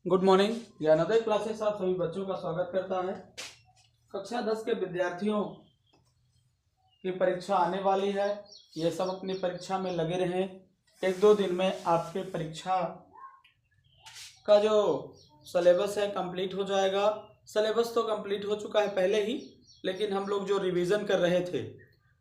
Good morning. Gyanodaya classes आप सभी बच्चों का स्वागत करता है। कक्षा 10 के विद्यार्थियों की परीक्षा आने वाली है। ये सब अपनी परीक्षा में लगे रहें। एक दो दिन में आपके परीक्षा का जो सिलेबस है कंप्लीट हो जाएगा। सिलेबस तो कंप्लीट हो चुका है पहले ही, लेकिन हम लोग जो रिवीजन कर रहे थे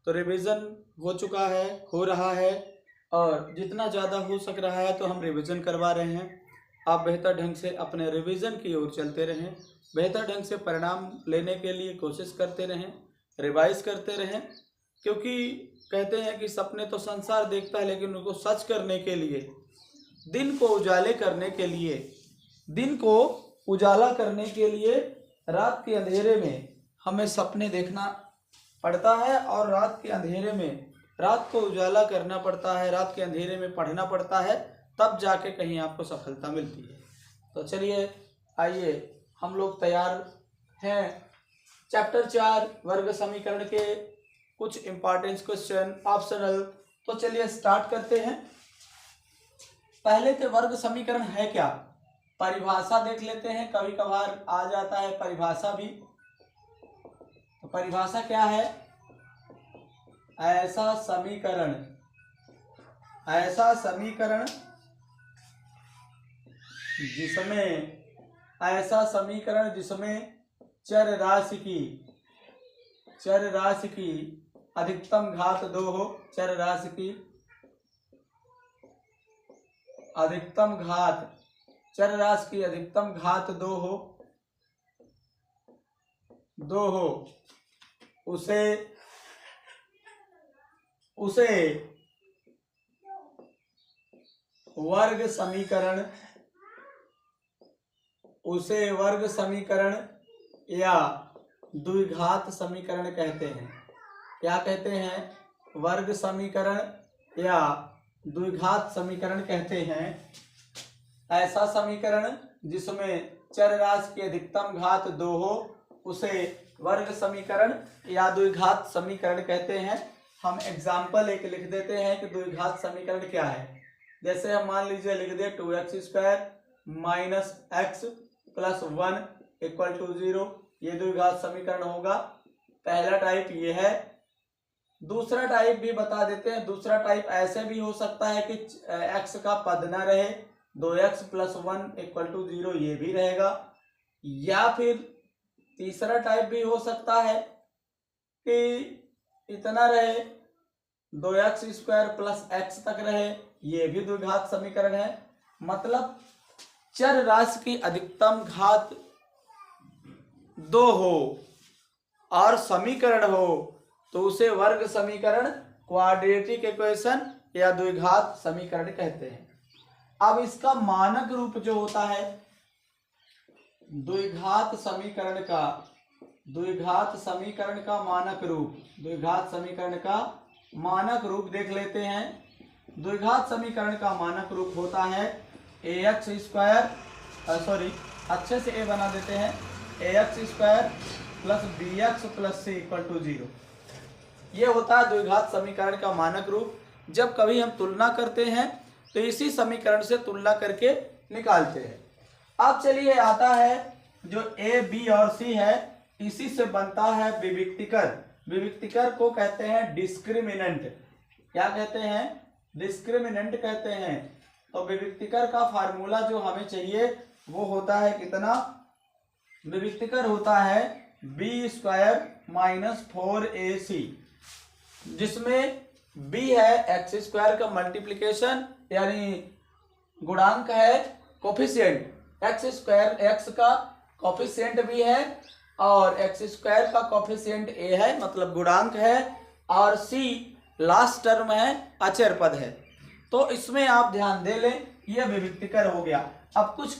तो रिवीजन हो चुका है, हो रहा है, और जितना ज़्यादा हो सक रहा है तो हम रिवीजन करवा रहे हैं। आप बेहतर ढंग से अपने रिवीजन की ओर चलते रहें, बेहतर ढंग से परिणाम लेने के लिए कोशिश करते रहें, रिवाइज करते रहें, क्योंकि कहते हैं कि सपने तो संसार देखता है, लेकिन उनको सच करने के लिए, दिन को उजाले करने के लिए, दिन को उजाला करने के लिए रात के अंधेरे में हमें सपने देखना पड़ता है, और रात के अंधेरे में रात को उजाला करना पड़ता है, रात के अंधेरे में पढ़ना पड़ता है, तब जाके कहीं आपको सफलता मिलती है। तो चलिए आइए, हम लोग तैयार हैं। चैप्टर 4 वर्ग समीकरण के कुछ इंपॉर्टेंट क्वेश्चन ऑप्शनल। तो चलिए स्टार्ट करते हैं। पहले तो वर्ग समीकरण है क्या, परिभाषा देख लेते हैं। कभी कभार आ जाता है परिभाषा भी। तो परिभाषा क्या है? ऐसा समीकरण जिसमें चर राशि की अधिकतम घात 2 हो, चर राशि की अधिकतम घात 2 हो, उसे वर्ग समीकरण या द्विघात समीकरण कहते हैं। क्या कहते हैं? वर्ग समीकरण या द्विघात समीकरण कहते हैं। ऐसा समीकरण जिसमें चर राशि की अधिकतम घात 2 हो, उसे वर्ग समीकरण या द्विघात समीकरण कहते हैं। हम एग्जाम्पल एक लिख देते हैं कि द्विघात समीकरण क्या है। जैसे हम मान लीजिए लिख दे 2x² minus x plus 1 equal to 0। ये द्विघात समीकरण होगा। पहला टाइप ये है। दूसरा टाइप भी बता देते हैं। दूसरा टाइप ऐसे भी हो सकता है कि x का पद ना रहे, 2x प्लस 1 इक्वल टू 0, ये भी रहेगा। या फिर तीसरा टाइप भी हो सकता है कि इतना रहे, 2x² प्लस x तक रहे, ये भी द्विघात समीकरण है। मतलब चर राशि की अधिकतम घात 2 हो और समीकरण हो तो उसे वर्ग समीकरण, क्वाड्रेटिक इक्वेशन या द्विघात समीकरण कहते हैं। अब इसका मानक रूप जो होता है द्विघात समीकरण का मानक रूप देख लेते हैं। द्विघात समीकरण का मानक रूप होता है अच्छे से ए बना देते हैं, ax² plus bx plus c equal to 0। ये होता है द्विघात समीकरण का मानक रूप। जब कभी हम तुलना करते हैं तो इसी समीकरण से तुलना करके निकालते हैं। अब चलिए आता है जो a, b और c है, इसी से बनता है विविक्तिकर। विविक्तिकर को कहते हैं डिस्क्रिमिनेंट। क्या कहते हैं? डिस्क्रिमिनेंट कहते हैं। तो विविक्तिकर का फार्मूला जो हमें चाहिए वो होता है कितना? विविक्तिकर होता है b² माइनस 4ac, जिसमें b है x² का मल्टीप्लिकेशन यानी गुणांक है, कोफिशिएंट x का कोफिशिएंट भी है और x² का कोफिशिएंट a है, मतलब गुणांक है, और c लास्ट टर्म है, अचर पद है। तो इसमें आप ध्यान दे लें, यह विविक्तिकर हो गया। अब कुछ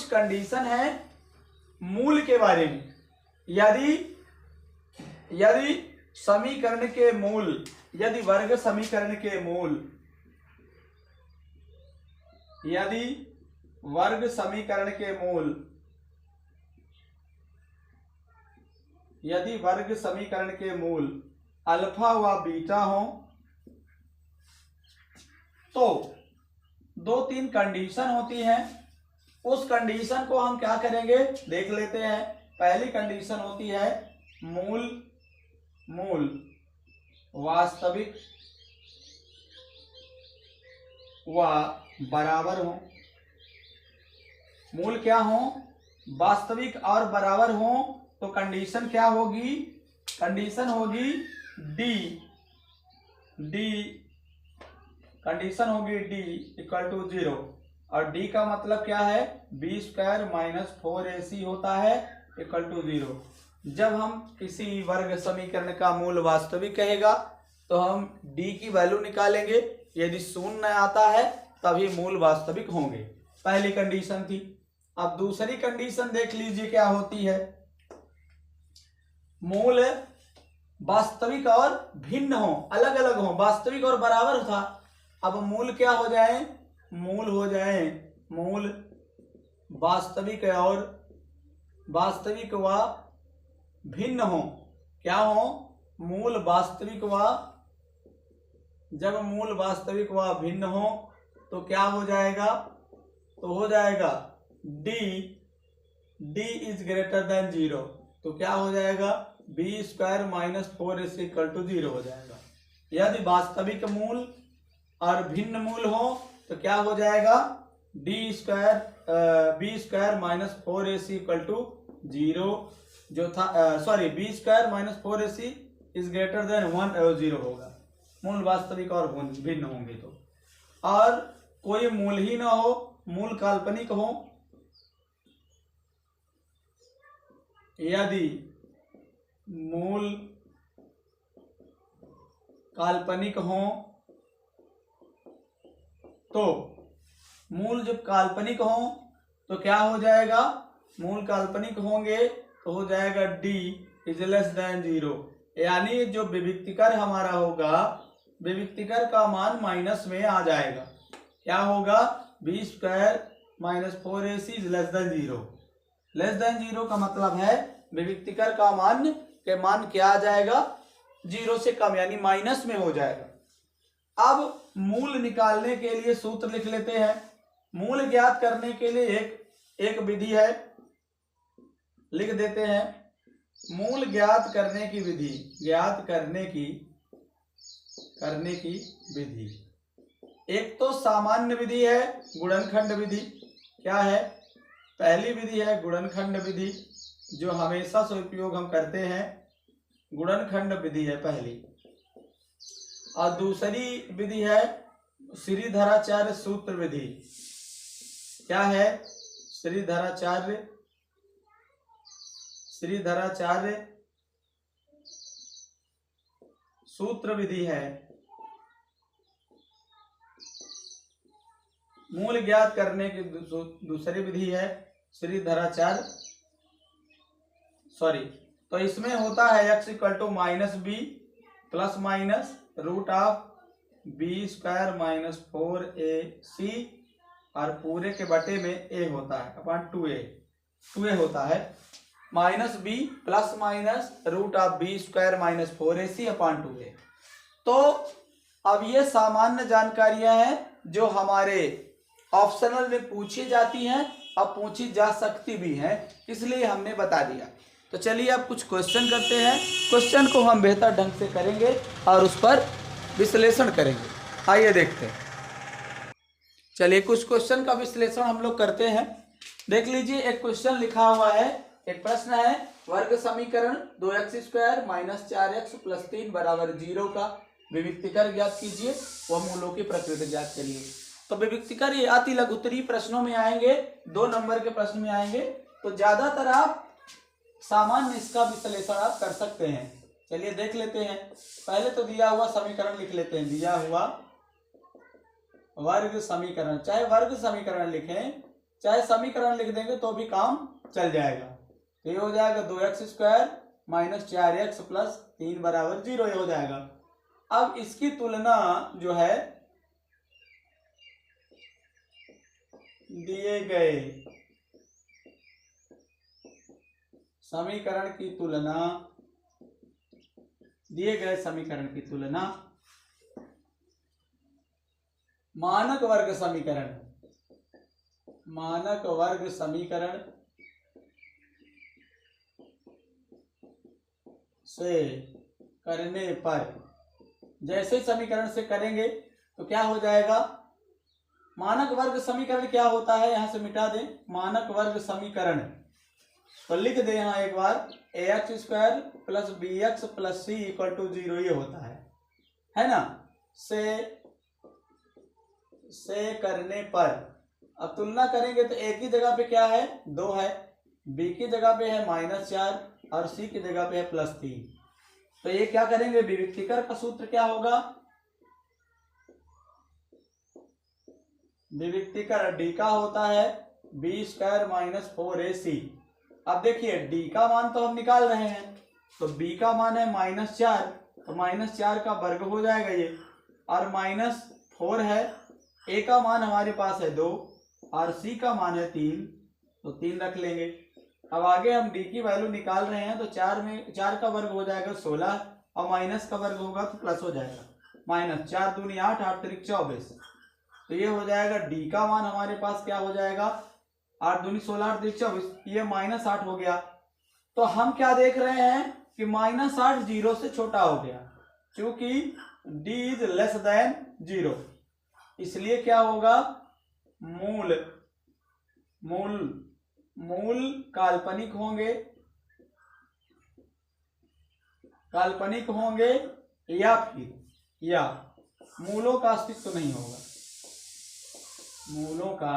कंडीशन है मूल के बारे में। यदि समीकरण के मूल, यदि वर्ग समीकरण के मूल, यदि वर्ग समीकरण के मूल अल्फा व बीटा हो तो दो तीन कंडीशन होती हैं, उस कंडीशन को हम क्या करेंगे देख लेते हैं। पहली कंडीशन होती है मूल वास्तविक व बराबर हो। मूल क्या हो? वास्तविक और बराबर हो। तो कंडीशन क्या होगी? कंडीशन होगी कंडीशन होगी डी इक्वल टू 0। और डी का मतलब क्या है? बी स्क्वायर माइनस 4ac होता है इक्वल टू 0। जब हम किसी वर्ग समीकरण का मूल वास्तविक कहेगा तो हम डी की वैल्यू निकालेंगे, यदि शून्य आता है तभी मूल वास्तविक होंगे। पहली कंडीशन थी। अब दूसरी कंडीशन देख लीजिए क्या होती है। मूल वास्तविक और भिन्न हो, अलग अलग हो, वास्तविक और बराबर था। अब मूल क्या हो जाए? मूल हो जाए मूल वास्तविक और वास्तविक व भिन्न हो। क्या हो? मूल वास्तविक व, जब मूल वास्तविक व भिन्न हो तो क्या हो जाएगा? तो हो जाएगा डी इज ग्रेटर देन 0। तो क्या हो जाएगा? B square minus 4ac equal to 0 हो जाएगा। यदि वास्तविक मूल और भिन्न मूल हो तो क्या हो जाएगा? B square minus 4ac equal to 0 जो था, sorry b square minus 4ac is greater than 1 और 0 होगा। मूल वास्तविक और भिन्न होंगे तो। और कोई मूल ही ना हो, मूल काल्पनिक हो, यदि मूल काल्पनिक हो तो, मूल जब काल्पनिक हो तो क्या हो जाएगा? मूल काल्पनिक होंगे तो हो जाएगा डी इज लेस देन 0। यानी जो विविक्तिकर हमारा होगा, विविक्तिकर का मान माइनस में आ जाएगा। क्या होगा? B square minus 4ac is less than 0। Less than 0 का मतलब है विविक्तिकर का मान क्या आ जाएगा? 0 से कम, यानी माइनस में हो जाएगा। अब मूल निकालने के लिए सूत्र लिख लेते हैं। मूल ज्ञात करने के लिए एक विधि है, लिख देते हैं। मूल ज्ञात करने की विधि, करने की विधि एक तो सामान्य विधि है गुणनखंड विधि। क्या है? पहली विधि है गुणनखंड विधि, जो हमेशा से उपयोग हम करते हैं। गुणनखंड विधि है पहली। और दूसरी विधि है श्रीधराचार्य सूत्र विधि। क्या है? श्रीधराचार्य सूत्र विधि है। मूल ज्ञात करने की दूसरी विधि है श्रीधराचार्य, तो इसमें होता है x equal to minus b plus minus root of b square minus 4ac और पूरे के बटे में a होता है अपॉन 2a होता है, minus b plus minus root of b square minus 4ac upon 2a। तो अब ये सामान्य जानकारियां हैं जो हमारे ऑप्शनल में पूछी जाती हैं और पूछी जा सकती भी हैं, इसलिए हमने बता दिया। तो चलिए अब कुछ क्वेश्चन करते हैं। क्वेश्चन को हम बेहतर ढंग से करेंगे और उस पर विश्लेषण करेंगे। आइए देखते हैं। चलिए कुछ क्वेश्चन का विश्लेषण हम लोग करते हैं। देख लीजिए, एक क्वेश्चन लिखा हुआ है, एक प्रश्न है, वर्ग समीकरण 2x square minus 4x plus 3 बराबर 0 का विविक्तिकर ज्ञात कीजिए व मूलों की प्रकृति ज्ञात करिए। तो विविक्तिकर ये अति लघुत्तरीय प्रश्नों में आएंगे, 2 नंबर के प्रश्न में आएंगे, तो ज्यादातर आप सामान्य इसका विश्लेषण आप कर सकते हैं। चलिए देख लेते हैं। पहले तो दिया हुआ समीकरण लिख लेते हैं। दिया हुआ वर्ग समीकरण, चाहे वर्ग समीकरण लिखें चाहे समीकरण लिख देंगे तो भी काम चल जाएगा। तो ये हो जाएगा 2x square minus 4x plus 3 बराबर 0, ये हो जाएगा। अब इसकी तुलना जो है दिए गए समीकरण की तुलना, दिए गए समीकरण की तुलना मानक वर्ग समीकरण, मानक वर्ग समीकरण से करने पर, जैसे समीकरण से करेंगे तो क्या हो जाएगा, मानक वर्ग समीकरण क्या होता है, यहां से मिटा दें मानक वर्ग समीकरण, तो लिख दें यहां एक बार ax² plus bx plus c equal to 0 ये होता है ना। से करने पर, अब तुलना करेंगे तो a की जगह पे क्या है 2 है, b की जगह पे है -4 और c की जगह पे है +3। तो ये क्या करेंगे, विविक्तीकर का सूत्र क्या होगा, विविक्तीकर d का होता है b² - 4ac। अब देखिए d का मान तो हम निकाल रहे हैं, तो b का मान है -4, तो -4 का वर्ग हो जाएगा ये, और -4 है, a का मान हमारे पास है 2 और c का मान है 3, तो 3 रख लेंगे। अब आगे हम d की वैल्यू निकाल रहे हैं, तो 4 का वर्ग हो जाएगा 16 और माइनस का वर्ग होगा तो प्लस हो जाएगा, -4 दूनी 8, 8 त्रिक 24, तो ये हो जाएगा d का मान हमारे पास क्या हो जाएगा 8 दूनी 16, 8 त्रिक 24, ये -8 हो गया। तो हम क्या देख रहे हैं कि -8 0 से छोटा हो गया, क्योंकि d इज लेस देन 0, इसलिए क्या होगा, मूल काल्पनिक होंगे या मूलों का अस्तित्व नहीं होगा, मूलों का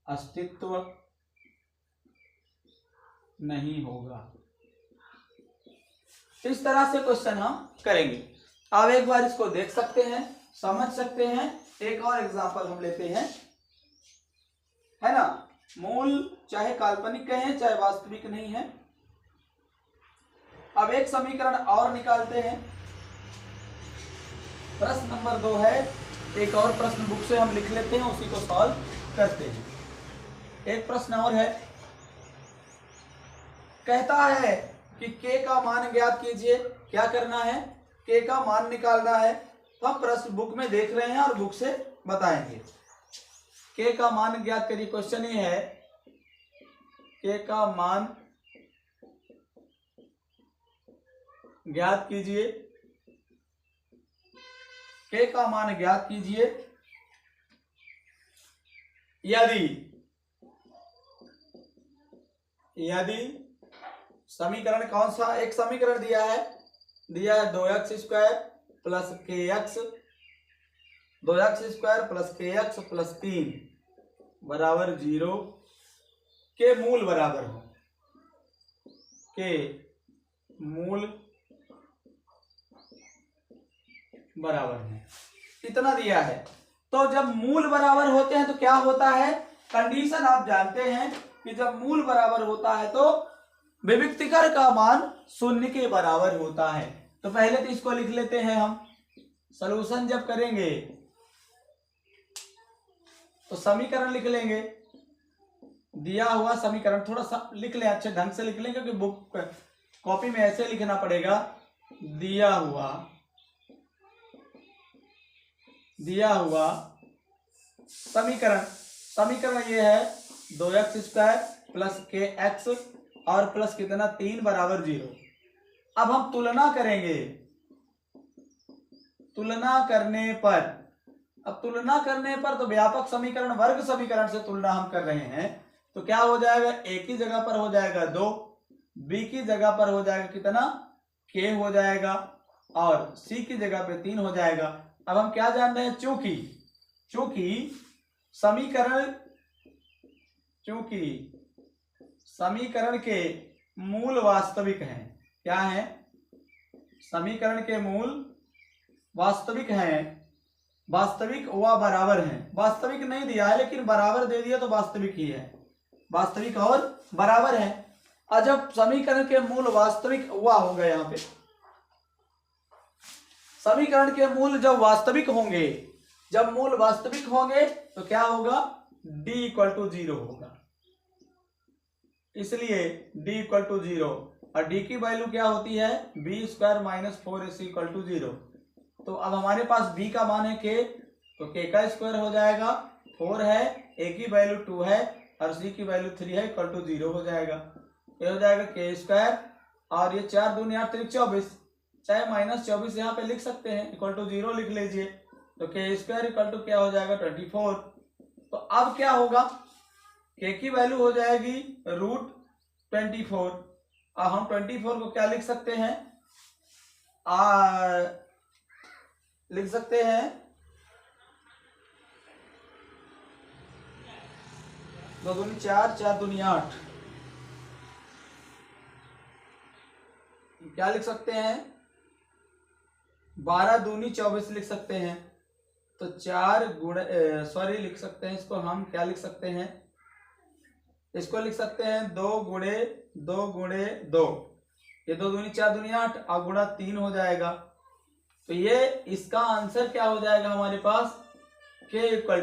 अस्तित्व नहीं होगा। इस तरह से क्वेश्चन हम करेंगे। अब एक बार इसको देख सकते हैं, समझ सकते हैं। एक और एग्जांपल हम लेते हैं, है ना। मूल चाहे काल्पनिक कहें चाहे वास्तविक नहीं है। अब एक समीकरण और निकालते हैं। प्रश्न नंबर 2 है, एक और प्रश्न बुक से हम लिख लेते हैं, उसी को सॉल्व करते हैं। एक प्रश्न और है, कहता है कि k का मान ज्ञात कीजिए। क्या करना है, k का मान निकालना है। तो हम प्रश्न बुक में देख रहे हैं और बुक से बताएंगे। k का मान ज्ञात करिए। क्वेश्चन ये है, k का मान ज्ञात कीजिए, k का मान ज्ञात कीजिए यदि समीकरण कौन सा, एक समीकरण दिया है 2x² plus kx, 2x² plus kx plus 3 बराबर 0 के मूल बराबर हो, के मूल बराबर है, इतना दिया है। तो जब मूल बराबर होते हैं तो क्या होता है, कंडीशन आप जानते हैं कि जब मूल बराबर होता है तो विविक्तिकर का मान 0 के बराबर होता है। तो पहले तो इसको लिख लेते हैं हम। सॉल्यूशन जब करेंगे तो समीकरण लिख लेंगे, दिया हुआ समीकरण थोड़ा सा लिख लें, अच्छे ढंग से लिख लें, क्योंकि बुक कॉपी में ऐसे लिखना पड़ेगा। दिया हुआ समीकरण ये है 2x² प्लस kx और प्लस कितना 3 बराबर 0। अब हम तुलना करेंगे, तुलना करने पर तो व्यापक समीकरण वर्ग समीकरण से तुलना हम कर रहे हैं, तो क्या हो जाएगा, a की जगह पर हो जाएगा 2, b की जगह पर हो जाएगा कितना k हो जाएगा और c की जगह पे 3 हो जाएगा। अब हम क्या जान रहे हैं, चूंकि समीकरण के मूल वास्तविक हैं। क्या है, समीकरण के मूल वास्तविक हैं, वास्तविक व बराबर हैं। वास्तविक नहीं दिया है लेकिन बराबर दे दिया तो वास्तविक ही है, वास्तविक और बराबर है। और जब समीकरण के मूल वास्तविक हुआ होगा, यहाँ पे समीकरण के मूल जब मूल वास्तविक होंगे तो क्या होगा, d = 0 होगा। इसलिए d = 0 और d की वैल्यू क्या होती है, b² - 4ac = 0। तो अब हमारे पास b का मान है k, तो k का स्क्वायर हो जाएगा 4 है, a की वैल्यू 2 है और c की वैल्यू 3 है, इक्वल टू 0 हो जाएगा। ये हो जाएगा k स्क्वायर और ये 4 दूनी 8 3 24, चाहे -24 यहाँ पे लिख सकते हैं, इक्वल टू 0 लिख लीजिए। तो k स्क्वायर इक्वल टू क्या हो जाएगा 24। तो अब क्या होगा, k की वैल्यू हो जाएगी √24 और हम 24 को क्या लिख सकते हैं, लिख सकते हैं 2 दूनी 4 4 दूनी 8, क्या लिख सकते हैं 12 दूनी 24 लिख सकते हैं। तो 4 गुणे लिख सकते हैं इसको, हम क्या लिख सकते हैं, इसको लिख सकते हैं 2 गुणे 2 गुणे 2, ये 2 दूनी 4 दूनी 8 और गुणा 3 हो जाएगा। तो ये इसका आंसर क्या हो जाएगा हमारे पास, k इक्वल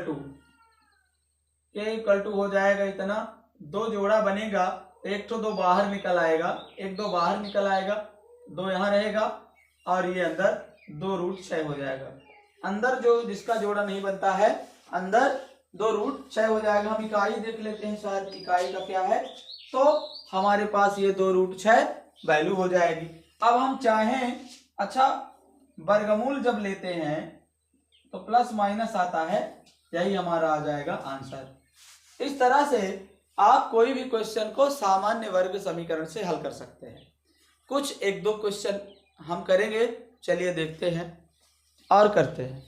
टू हो जाएगा इतना, 2 जोड़ा बनेगा, एक तो 2 बाहर निकल आएगा, 1 2 बाहर निकल आएगा, 2 यहाँ रहेगा और ये अंदर 2√6 हो जाएगा। अंदर जो जिसका जोड़ा नहीं बनता है, अंदर 2√6 हो जाएगा। हम इकाई देख लेते हैं, शायद इकाई का क्या है, तो हमारे पास ये 2√6 वैल्यू हो जाएगी। अब हम चाहें, अच्छा वर्गमूल जब लेते हैं तो प्लस माइनस आता है, यही हमारा आ जाएगा आंसर। इस तरह से आप कोई भी क्वेश्चन को सामान्य वर्ग समीकरण से हल कर सकते हैं। कुछ 1-2 क्वेश्चन हम करेंगे, चलिए देखते हैं और करते हैं।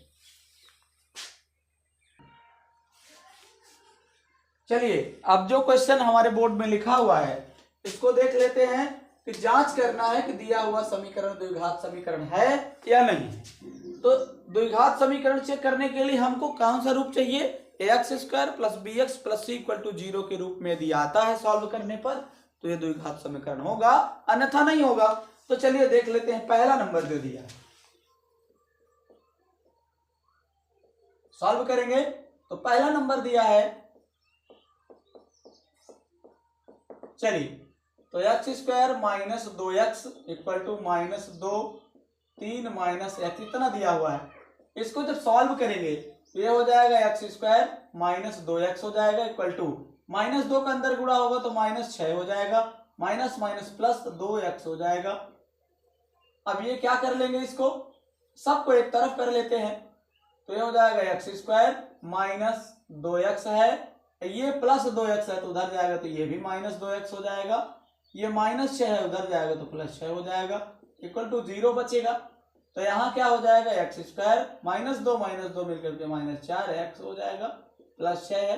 चलिए अब जो क्वेश्चन हमारे बोर्ड में लिखा हुआ है इसको देख लेते हैं कि जांच करना है कि दिया हुआ समीकरण द्विघात समीकरण है या नहीं। तो द्विघात समीकरण चेक करने के लिए हमको कौन सा रूप चाहिए, ax² + bx + c = 0 के रूप में यदि आता है सॉल्व करने पर तो ये द्विघात समीकरण होगा, अन्यथा नहीं होगा। तो चलिए देख लेते हैं, पहला नंबर जो दिया है सॉल्व करेंगे। तो पहला नंबर दिया है, चलिए तो x² - 2x = -2 3 - x इतना दिया हुआ है। इसको जब सॉल्व करेंगे तो ये हो जाएगा x² - 2x हो जाएगा इक्वल टू -2 का अंदर गुणा होगा तो -6 हो जाएगा, माइनस माइनस प्लस 2x हो जाएगा। अब ये क्या कर लेंगे, इसको सबको एक तरफ कर लेते हैं तो ये हो जाएगा x² - 2x है, ये प्लस 2x है तो उधर जाएगा तो ये भी -2x हो जाएगा, ये -6 है उधर जाएगा तो +6 हो जाएगा, इक्वल टू 0 बचेगा। तो यहाँ क्या हो जाएगा x² - 2 मिलकर के -4x हो जाएगा, +6 है।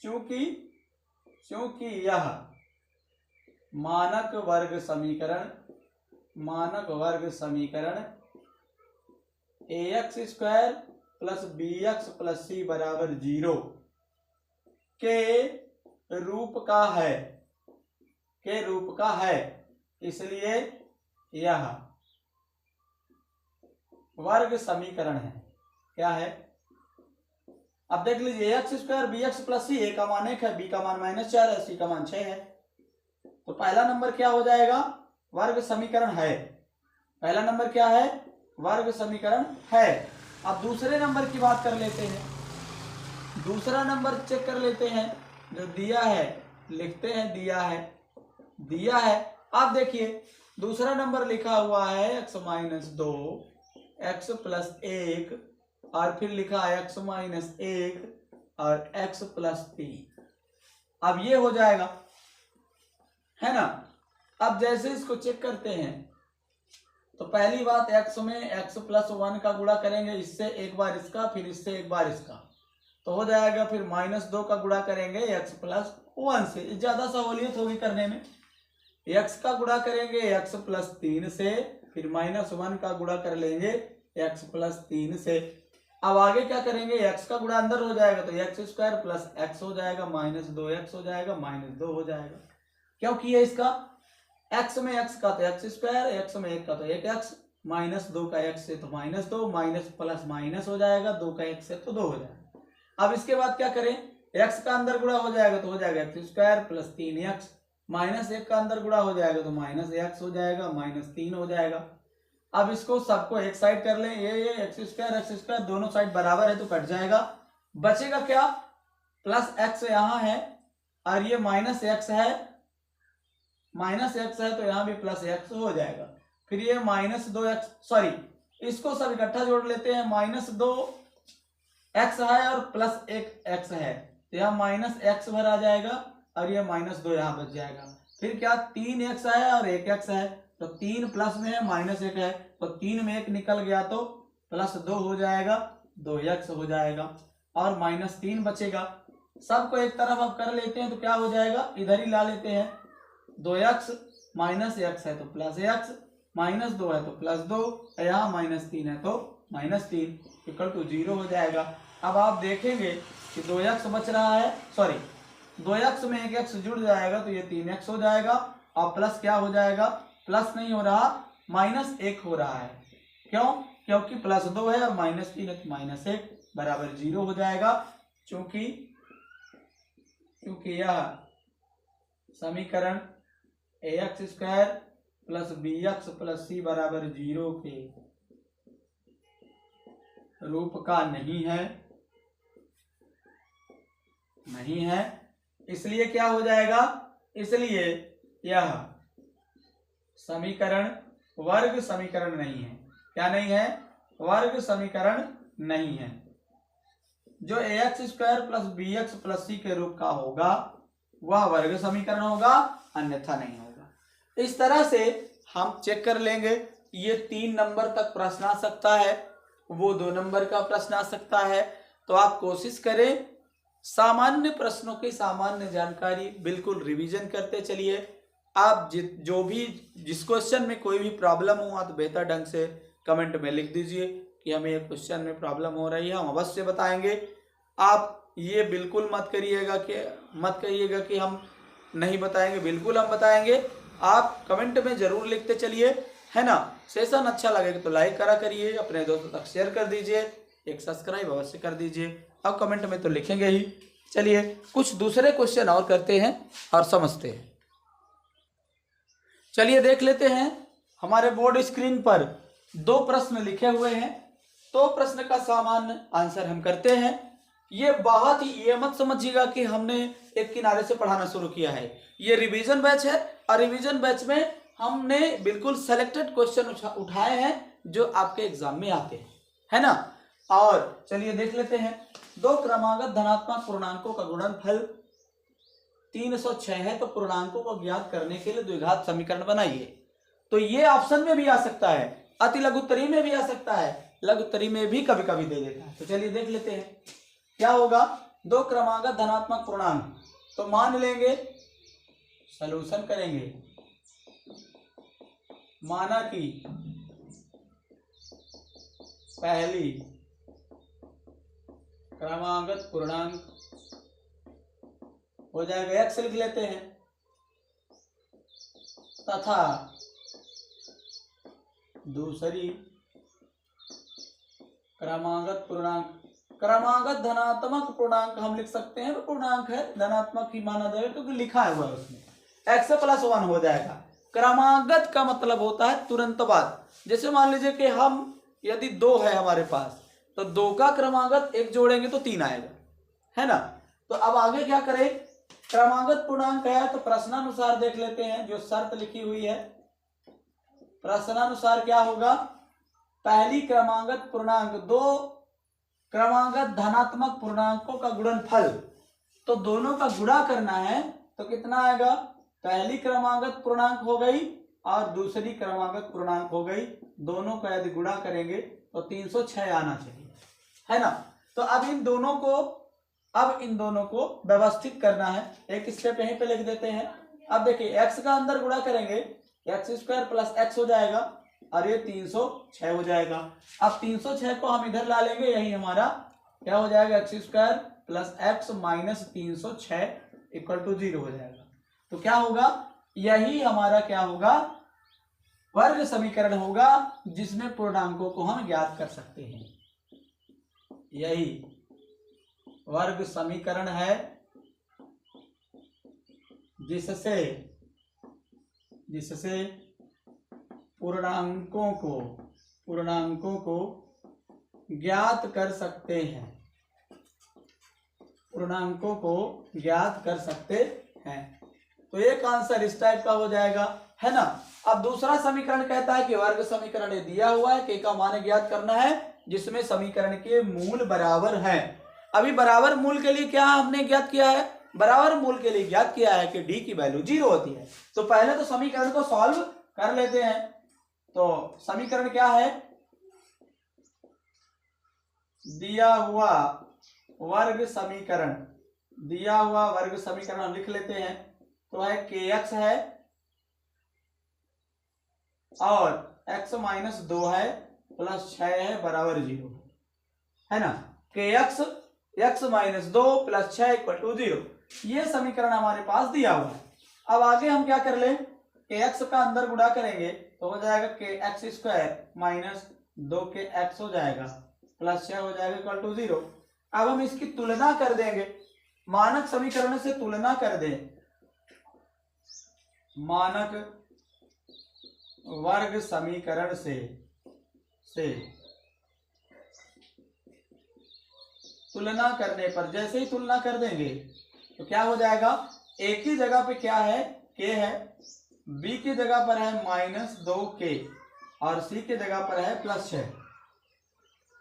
चूंकि यह मानक वर्ग समीकरण ax² + bx + c = 0 के रूप का है, इसलिए यह वर्ग समीकरण है। क्या है, अब देख लीजिए ax² bx + c, a का मान 1 है, b का मान -4 है, c का मान 6 है। तो पहला नंबर क्या हो जाएगा, वर्ग समीकरण है। पहला नंबर क्या है, वर्ग समीकरण है। अब दूसरे नंबर की बात कर लेते हैं, दूसरा नंबर चेक कर लेते हैं जो दिया है, लिखते हैं दिया है। आप देखिए दूसरा नंबर लिखा हुआ है x - 2 x + 1 और फिर लिखा है x - 1 और x + 3। अब ये हो जाएगा, है ना। अब जैसे इसको चेक करते हैं तो पहली बात x में x + 1 का गुणा करेंगे, इससे एक बार इसका फिर इससे एक बार इसका, तो हो जाएगा। फिर -2 का गुणा करेंगे x + 1 से, ज्यादा सहूलियत होगी करने में। x का गुणा करेंगे x + 3 से, फिर -1 का गुणा कर लेंगे x + 3 से। अब आगे क्या करेंगे, x का गुणा अंदर हो जाएगा तो x² + x हो जाएगा, -2x हो जाएगा, -2 हो जाएगा। क्योंकि ये इसका x में x का तो x², x में 1 का तो 1x, -2 का x से तो -2, माइनस प्लस माइनस हो जाएगा, 2 का x से तो 2 हो जाएगा। अब इसके बाद क्या करें, x का अंदर गुणा हो जाएगा तो हो जाएगा x² + 3x, -1 का अंदर गुणा हो जाएगा तो -x हो जाएगा, -3 हो जाएगा। अब इसको सबको एक साइड कर लें, ये एक्स स्क्वायर दोनों साइड बराबर है तो कट जाएगा। बचेगा क्या, प्लस एक्स यहाँ है और ये माइनस एक्स है, तो यहाँ भी प्लस एक्स हो जाएगा। फिर ये माइनस 2x, सॉरी इसको सब इकट्ठा जोड़ लेते हैं, माइनस 2x है और प्लस 1x है, तो यहाँ माइनस एक्स भर आ जाएगा और ये माइनस 2 यहाँ बच जाएगा। फिर क्या 3x है और 1x है, तो 3 प्लस में है माइनस 1 है, तो 3 में 1 निकल गया तो प्लस 2 हो जाएगा, 2x हो जाएगा और माइनस 3 बचेगा। सबको एक तरफ अब कर लेते हैं तो क्या हो जाएगा, इधर ही ला लेते हैं, 2x माइनस x है तो प्लस x, माइनस 2 है तो प्लस 2, यहाँ माइनस 3 है तो माइनस 3 इक्वल टू 0 हो जाएगा। अब आप देखेंगे कि 2x बच रहा है, सॉरी 2x में 1x जुड़ जाएगा तो ये 3x हो जाएगा और प्लस क्या हो जाएगा, प्लस नहीं हो रहा माइनस 1 हो रहा है। क्यों, क्योंकि प्लस 2 है और माइनस 3 है तो माइनस 1 बराबर 0 हो जाएगा। क्योंकि यह समीकरण ax square plus bx plus c बराबर 0 के रूप का नहीं है, इसलिए क्या हो जाएगा, इसलिए यह समीकरण वर्ग समीकरण नहीं है। क्या नहीं है, वर्ग समीकरण नहीं है। जो ax square plus bx plus c के रूप का होगा वह वर्ग समीकरण होगा, अन्यथा नहीं होगा। इस तरह से हम चेक कर लेंगे, ये 3 नंबर तक प्रश्न आ सकता है, वो 2 नंबर का प्रश्न आ सकता है। तो आप कोशिश करें सामान्य प्रश्नों की सामान्य जानकारी बिल्कुल रिवीजन करते चलिए। आप जो भी जिस क्वेश्चन में कोई भी प्रॉब्लम हुआ तो बेहतर ढंग से कमेंट में लिख दीजिए कि हमें ये क्वेश्चन में प्रॉब्लम हो रही है, हम अवश्य बताएंगे। आप ये बिल्कुल मत कहिएगा कि हम नहीं बताएंगे, बिल्कुल हम बताएंगे। आप कमेंट में जरूर लिखते चलिए, है ना। सेशन अच्छा लगेगा तो लाइक करा करिए, अपने दोस्तों तक शेयर कर दीजिए, एक सब्सक्राइब अवश्य कर दीजिए। अब कमेंट में तो लिखेंगे ही। चलिए कुछ दूसरे क्वेश्चन और करते हैं और समझते हैं। चलिए देख लेते हैं, हमारे बोर्ड स्क्रीन पर 2 प्रश्न लिखे हुए हैं, तो प्रश्न का सामान्य आंसर हम करते हैं। ये बहुत ही, ये मत समझिएगा कि हमने एक किनारे से पढ़ाना शुरू किया है, ये रिवीजन बैच है और रिवीजन बैच में हमने बिल्कुल सेलेक्टेड क्वेश्चन उठाए हैं जो आपके एग्जाम में आते हैं, है ना। और चलिए देख लेते हैं, 2 क्रमागत धनात्मक पूर्णांकों का गुणनफल 306 है, तो पूर्णांकों को ज्ञात करने के लिए द्विघात समीकरण बनाइए। तो ये ऑप्शन में भी आ सकता है, अति लघुत्तरी में भी आ सकता है, लघुत्तरी में भी कभी कभी दे देता है। तो चलिए देख लेते हैं क्या होगा। 2 क्रमागत धनात्मक पूर्णांक, तो मान लेंगे, सॉल्यूशन करेंगे, माना कि पहली क्रमागत पूर्णांक हो जाएगा x लिख लेते हैं, तथा दूसरी क्रमागत पूर्णांक, क्रमागत धनात्मक पूर्णांक हम लिख सकते हैं, पूर्णांक है धनात्मक ही माना जाएगा क्योंकि लिखा हुआ है उसमें, x प्लस 1 हो जाएगा। क्रमागत का मतलब होता है तुरंत बाद। जैसे मान लीजिए कि हम यदि 2 है हमारे पास, तो 2 का क्रमागत 1 जोड़ेंगे तो 3 आएगा, है ना। तो अब आगे क्या करें, क्रमागत पूर्णांक है तो प्रश्नानुसार देख लेते हैं, जो शर्त लिखी हुई है प्रश्नानुसार क्या होगा, पहली क्रमागत पूर्णांक 2 क्रमागत धनात्मक पूर्णांकों का गुणनफल, तो दोनों का गुणा करना है तो कितना आएगा, पहली क्रमागत पूर्णांक हो गई और दूसरी क्रमागत पूर्णांक हो गई, दोनों का यदि गुणा करेंगे तो 306 आना चाहिए, है ना। तो अब इन दोनों को व्यवस्थित करना है, एक स्टेप यहीं पे लिख देते हैं। अब देखिए x का अंदर गुणा करेंगे, x स्क्वायर प्लस x हो जाएगा और ये 306 हो जाएगा। अब 306 को हम इधर ला लेंगे, यही हमारा क्या हो जाएगा, x square plus x minus 306 equal to 0 हो जाएगा। तो क्या होगा, यही हमारा क्या होगा, वर्ग समीकरण होगा जिसमें पूर्णांकों को हम ज्ञात कर सकते हैं। यही वर्ग समीकरण है जिससे पूर्णांकों को ज्ञात कर सकते हैं, पूर्णांकों को ज्ञात कर सकते हैं। तो एक आंसर इस टाइप का हो जाएगा, है ना। अब दूसरा समीकरण कहता है कि वर्ग समीकरण ये दिया हुआ है, के का मान ज्ञात करना है जिसमें समीकरण के मूल बराबर है। अभी बराबर मूल के लिए क्या हमने ज्ञात किया है, बराबर मूल के लिए ज्ञात किया है कि डी की वैल्यू 0 होती है। तो पहले तो समीकरण को सॉल्व कर लेते हैं। तो समीकरण क्या है, दिया हुआ वर्ग समीकरण हम लिख लेते हैं। तो है kx है और x माइनस 2 है प्लस 6 है बराबर 0, है ना। kx x minus 2 plus 6 equal to 0, ये समीकरण हमारे पास दिया हुआ है। अब आगे हम क्या कर लें, kx का अंदर गुणा करेंगे तो हो जाएगा kx स्क्वायर माइनस 2kx हो जाएगा प्लस 6 हो जाएगा इक्वल टू 0। अब हम इसकी तुलना कर देंगे, मानक समीकरण से तुलना कर दें, मानक वर्ग समीकरण से तुलना करने पर जैसे ही तुलना कर देंगे तो क्या हो जाएगा, a की जगह पे क्या है, k है, b की जगह पर है माइनस 2k और c की जगह पर है प्लस 6।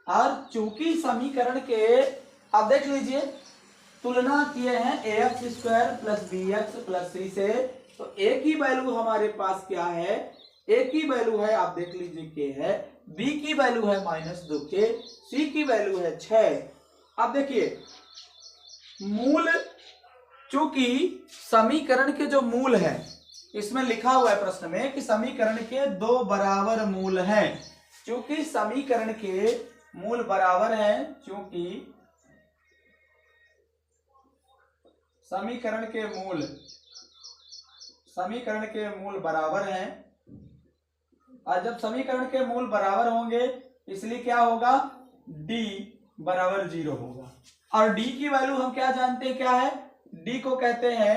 और चूंकि समीकरण के आप देख लीजिए तुलना किए हैं ax square plus bx plus c से, तो a की वैल्यू हमारे पास क्या है, a की वैल्यू है आप देख लीजिए k है, b की वैल्यू है माइनस 2k, c की वैल्यू है 6। अब देखिए मूल, चूंकि समीकरण के जो मूल है, इसमें लिखा हुआ है प्रश्न में कि समीकरण के 2 बराबर मूल हैं। चूंकि समीकरण के मूल बराबर हैं, चूंकि समीकरण के मूल बराबर हैं, और जब समीकरण के मूल बराबर होंगे इसलिए क्या होगा, d बराबर 0 होगा। और d की वैल्यू हम क्या जानते हैं, क्या है, d को कहते हैं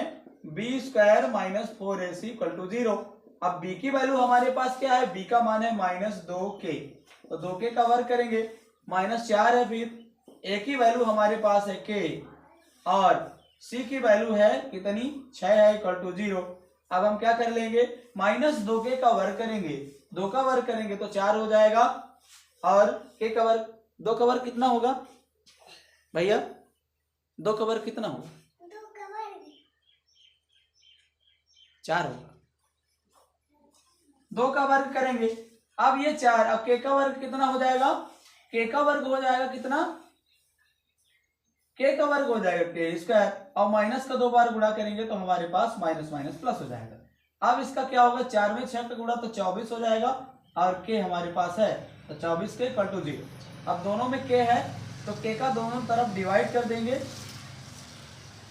b square minus 4ac equal to 0। अब b की वैल्यू हमारे पास क्या है, b का मान है माइनस 2k, तो 2k का वर्ग करेंगे माइनस 4 है, फिर a की वैल्यू हमारे पास है k और c की वैल्यू है कितनी, 6 है इक्वल टू 0। अब हम क्या कर लेंगे, माइनस 2k का वर्ग करेंगे, 2 का वर्ग करेंगे तो 4 हो जाएगा, और k का वर्ग, 2 का वर्ग कितना होगा भैया, 2 का वर्ग कितना होगा, 4 होगा। 2 का वर्ग करेंगे, अब ये 4, अब k का वर्ग कितना हो जाएगा, k का वर्ग हो जाएगा कितना, k का वर्ग हो जाएगा k स्क्वायर, और माइनस का 2 बार गुणा करेंगे तो हमारे पास माइनस माइनस प्लस हो जाएगा। अब इसका क्या होगा, 4 में 6 का गुणा तो 24 हो जाएगा, और k हमारे पास है तो 24 के इक्वल टू 0। अब दोनों में k है तो k का दोनों तरफ डिवाइड कर देंगे,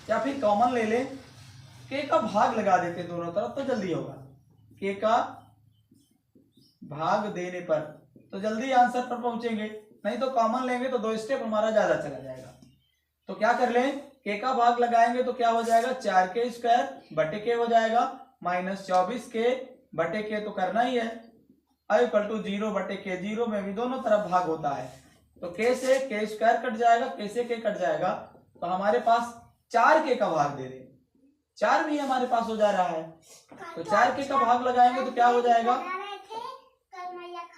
या फिर कॉमन ले लें, k का भाग लगा देते दोनों तरफ तो जल्दी होगा। k का भाग देने पर तो जल्दी आंसर पर पहुंचेंगे, नहीं तो कॉमन लेंगे तो 2 स्टेप हमारा ज्यादा चला जाएगा। तो क्या कर लें, k का भाग लगाएंगे तो क्या हो जाएगा, 4k स्क्वायर बटे k हो जाएगा माइनस 24k बटे k तो करना ही है, इक्वल टू 0 बटे k, 0 में भी दोनों तरफ भाग होता है, तो k से k स्क्वायर कट जाएगा, k से k कट जाएगा, तो हमारे पास 4k का भाग दे दें, 4 भी हमारे पास हो जा रहा है, तो 4k का भाग लगाएंगे तो क्या हो जाएगा,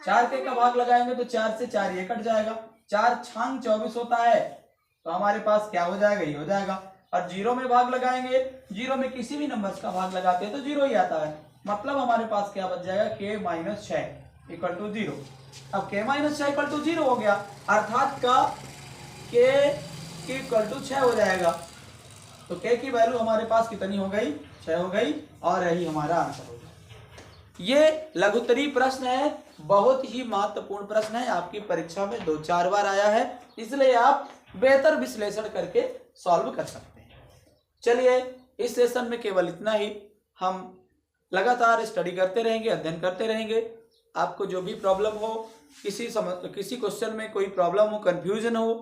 4k का भाग लगाएंगे तो 4 से 4 ये कट जाएगा, 4 छांग 24 होता है, तो हमारे पास क्या हो जाएगा, ये हो जाएगा। और 0 में भाग लगाएंगे, 0 में किसी भी नंबर्स का भाग लगाते हैं तो 0 ही आता है, मतलब हमारे पास क्या बच जाएगा, k माइनस 6 इक्वल टू 0। अब k माइनस 6 इक्वल टू 0 हो गया, अर्थात का k इक्वल टू 6 हो जाएगा, तो k की वैल्यू हमारे पास कितनी हो गई, 6 हो गई, और यही हमारा आंसर हो गया। ये लघुत्तरी प्रश्न है, बहुत ही महत्वपूर्ण प्रश्न है, आपकी परीक्षा में 2-4 बार आया है, इसलिए आप बेहतर विश्लेषण करके सॉल्व कर सकते हैं। चलिए इस सेशन में केवल इतना ही, हम लगातार स्टडी करते रहेंगे, अध्ययन करते रहेंगे। आपको जो भी प्रॉब्लम हो, किसी क्वेश्चन में कोई प्रॉब्लम हो, कंफ्यूजन हो,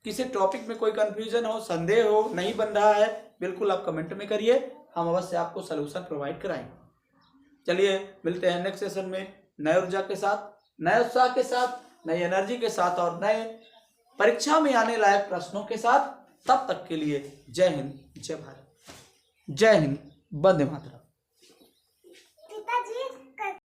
किसी टॉपिक में कोई कंफ्यूजन हो, संदेह हो, नहीं बन रहा है, बिल्कुल आप कमेंट में करिए, हम अवश्य आपको सलूशन प्रोवाइड कराएंगे। चलिए मिलते हैं नेक्स्ट सेशन में, नए ऊर्जा के साथ, नए उत्साह के साथ, नई एनर्जी के साथ और नए परीक्षा में आने लायक प्रश्नों के साथ। तब तक के लिए जय हिंद, जय भारत, जय हिंद, वंदे मातरम।